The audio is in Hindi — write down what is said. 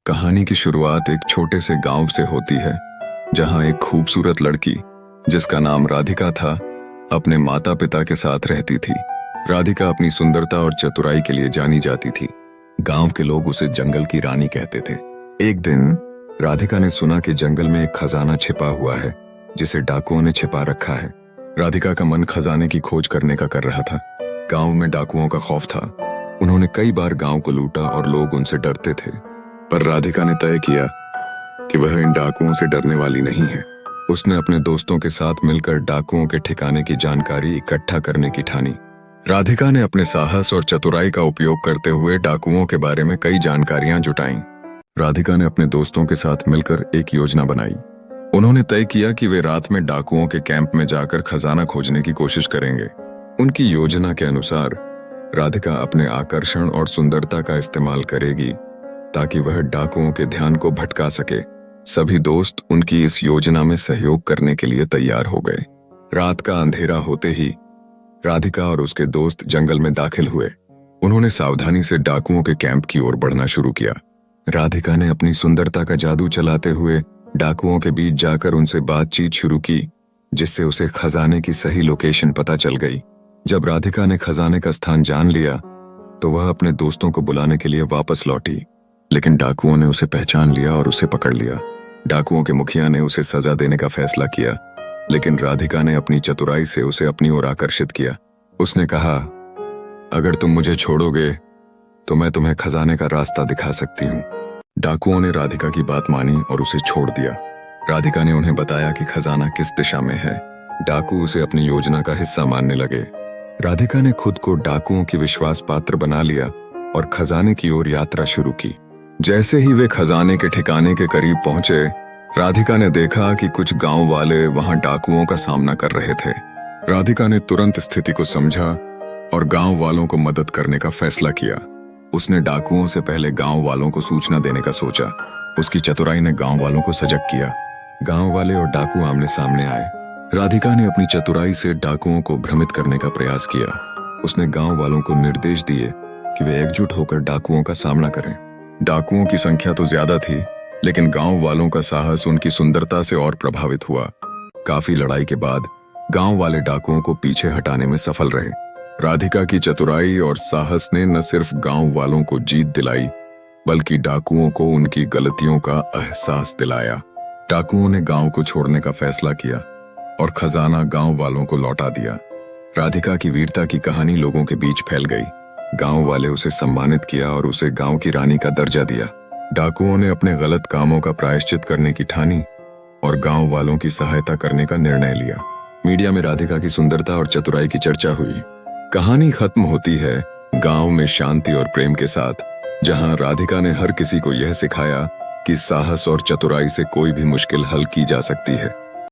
कहानी की शुरुआत एक छोटे से गांव से होती है, जहां एक खूबसूरत लड़की जिसका नाम राधिका था, अपने माता पिता के साथ रहती थी। राधिका अपनी सुंदरता और चतुराई के लिए जानी जाती थी। गांव के लोग उसे जंगल की रानी कहते थे। एक दिन राधिका ने सुना कि जंगल में एक खजाना छिपा हुआ है, जिसे डाकुओं ने छिपा रखा है। राधिका का मन खजाने की खोज करने का कर रहा था। गांव में डाकुओं का खौफ था। उन्होंने कई बार गांव को लूटा और लोग उनसे डरते थे। पर राधिका ने तय किया कि वह इन डाकुओं से डरने वाली नहीं है। उसने अपने दोस्तों के साथ मिलकर डाकुओं के ठिकाने की जानकारी इकट्ठा करने की ठानी। राधिका ने अपने साहस और चतुराई का उपयोग करते हुए डाकुओं के बारे में कई जानकारियां जुटाईं। राधिका ने अपने दोस्तों के साथ मिलकर एक योजना बनाई। उन्होंने तय किया कि वे रात में डाकुओं के कैंप में जाकर खजाना खोजने की कोशिश करेंगे। उनकी योजना के अनुसार राधिका अपने आकर्षण और सुंदरता का इस्तेमाल करेगी ताकि वह डाकुओं के ध्यान को भटका सके। सभी दोस्त उनकी इस योजना में सहयोग करने के लिए तैयार हो गए। रात का अंधेरा होते ही राधिका और उसके दोस्त जंगल में दाखिल हुए। उन्होंने सावधानी से डाकुओं के कैंप की ओर बढ़ना शुरू किया। राधिका ने अपनी सुंदरता का जादू चलाते हुए डाकुओं के बीच जाकर उनसे बातचीत शुरू की, जिससे उसे खजाने की सही लोकेशन पता चल गई। जब राधिका ने खजाने का स्थान जान लिया तो वह अपने दोस्तों को बुलाने के लिए वापस लौटी, लेकिन डाकुओं ने उसे पहचान लिया और उसे पकड़ लिया। डाकुओं के मुखिया ने उसे सजा देने का फैसला किया, लेकिन राधिका ने अपनी चतुराई से उसे अपनी ओर आकर्षित किया। उसने कहा, अगर तुम मुझे छोड़ोगे तो मैं तुम्हें खजाने का रास्ता दिखा सकती हूँ। डाकुओं ने राधिका की बात मानी और उसे छोड़ दिया। राधिका ने उन्हें बताया कि खजाना किस दिशा में है। डाकू उसे अपनी योजना का हिस्सा मानने लगे। राधिका ने खुद को डाकुओं की विश्वास पात्र बना लिया और खजाने की ओर यात्रा शुरू की। जैसे ही वे खजाने के ठिकाने के करीब पहुंचे, राधिका ने देखा कि कुछ गांव वाले वहां डाकुओं का सामना कर रहे थे। राधिका ने तुरंत स्थिति को समझा और गांव वालों को मदद करने का फैसला किया। उसने डाकुओं से पहले गांव वालों को सूचना देने का सोचा। उसकी चतुराई ने गांव वालों को सजग किया। गांव वाले और डाकू आमने सामने आए। राधिका ने अपनी चतुराई से डाकुओं को भ्रमित करने का प्रयास किया। उसने गांव वालों को निर्देश दिए कि वे एकजुट होकर डाकुओं का सामना करें। डाकुओं की संख्या तो ज्यादा थी, लेकिन गांव वालों का साहस उनकी सुंदरता से और प्रभावित हुआ। काफी लड़ाई के बाद गांव वाले डाकुओं को पीछे हटाने में सफल रहे। राधिका की चतुराई और साहस ने न सिर्फ गांव वालों को जीत दिलाई, बल्कि डाकुओं को उनकी गलतियों का एहसास दिलाया। डाकुओं ने गांव को छोड़ने का फैसला किया और खजाना गांव वालों को लौटा दिया। राधिका की वीरता की कहानी लोगों के बीच फैल गई। गांव वाले उसे सम्मानित किया और उसे गांव की रानी का दर्जा दिया। डाकुओं ने अपने गलत कामों का प्रायश्चित करने की ठानी और गांव वालों की सहायता करने का निर्णय लिया। मीडिया में राधिका की सुंदरता और चतुराई की चर्चा हुई। कहानी खत्म होती है गांव में शांति और प्रेम के साथ, जहां राधिका ने हर किसी को यह सिखाया कि साहस और चतुराई से कोई भी मुश्किल हल की जा सकती है।